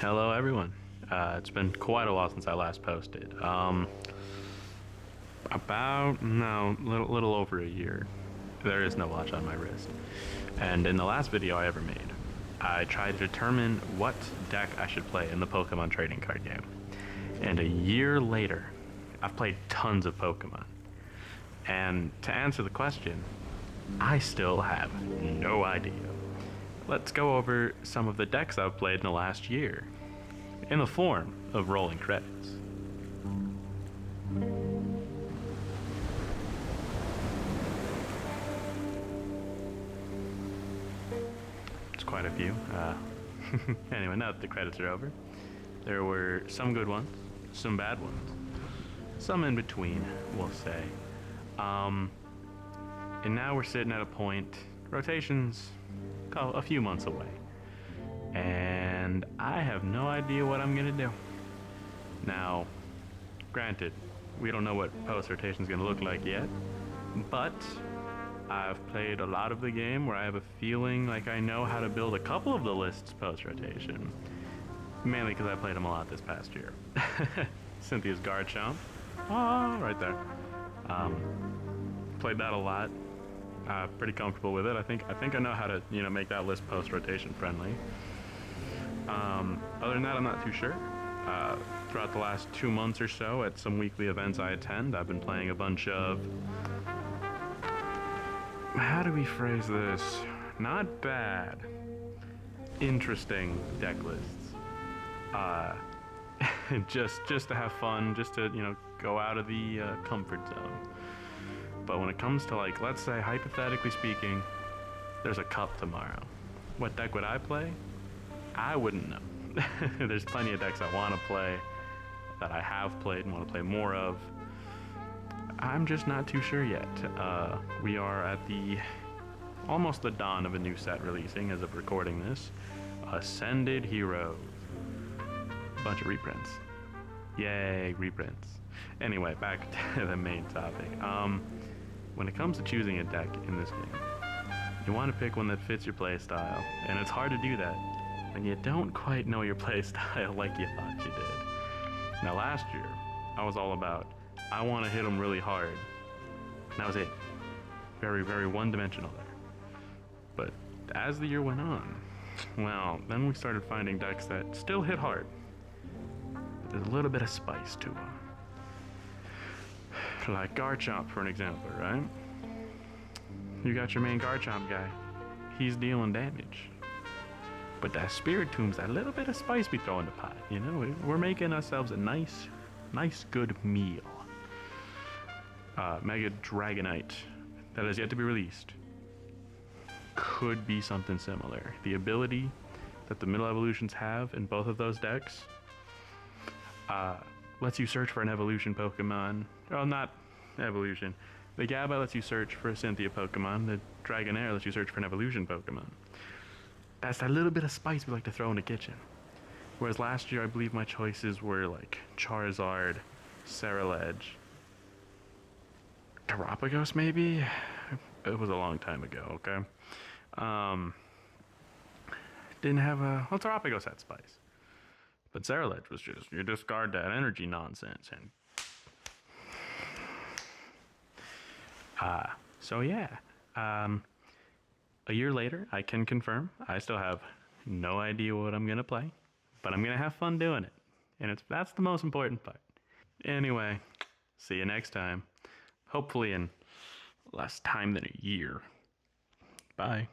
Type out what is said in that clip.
Hello, everyone. It's been quite a while since I last posted. About no, little over a year. There is no watch on my wrist. And in the last video I ever made, I tried to determine what deck I should play in the Pokemon trading card game. And a year later, I've played tons of Pokemon. And to answer the question, I still have no idea. Let's go over some of the decks I've played in the last year, in the form of rolling credits. It's quite a few. Anyway, now that the credits are over, there were some good ones, some bad ones, some in between, we'll say. And now we're sitting at a point, rotations a few months away, and I have no idea what I'm gonna do. Now, granted, we don't know what post-rotation is gonna look like yet, but I've played a lot of the game where I have a feeling like I know how to build a couple of the lists post-rotation, mainly because I played them a lot this past year. Cynthia's Garchomp, right there. Played that a lot. Pretty comfortable with it. I think I know how to make that list post rotation friendly. Other than that, I'm not too sure. Throughout the last 2 months or so, at some weekly events I attend, I've been playing a bunch of, how do we phrase this? Not bad, interesting deck lists. Just to have fun, just to go out of the comfort zone. But when it comes to, like, let's say, hypothetically speaking, there's a cup tomorrow. What deck would I play? I wouldn't know. There's plenty of decks I want to play, that I have played and want to play more of. I'm just not too sure yet. We are at almost the dawn of a new set releasing as of recording this. Ascended Heroes. Bunch of reprints. Yay, reprints. Anyway, back to the main topic. When it comes to choosing a deck in this game, you want to pick one that fits your playstyle, and it's hard to do that when you don't quite know your playstyle like you thought you did. Now, last year, I was all about, I want to hit them really hard. And that was it. Very, very one-dimensional there. But as the year went on, well, then we started finding decks that still hit hard. But there's a little bit of spice to them. Like Garchomp, for an example, right? You got your main Garchomp guy. He's dealing damage. But that Spiritom's that little bit of spice we throw in the pot, We're making ourselves a nice good meal. Mega Dragonite, that has yet to be released, could be something similar. The ability that the middle evolutions have in both of those decks, lets you search for an evolution Pokemon. Well, not evolution. The Gabba lets you search for a Cynthia Pokemon. The Dragonair lets you search for an evolution Pokemon. That's that little bit of spice we like to throw in the kitchen. Whereas last year, I believe my choices were like Charizard, Ceruledge, Terapagos maybe? It was a long time ago, okay? Didn't have well, Terapagos had spice. But Ceruledge was just, you discard that energy nonsense. And so yeah. A year later, I can confirm, I still have no idea what I'm going to play. But I'm going to have fun doing it. And that's the most important part. Anyway, see you next time. Hopefully in less time than a year. Bye.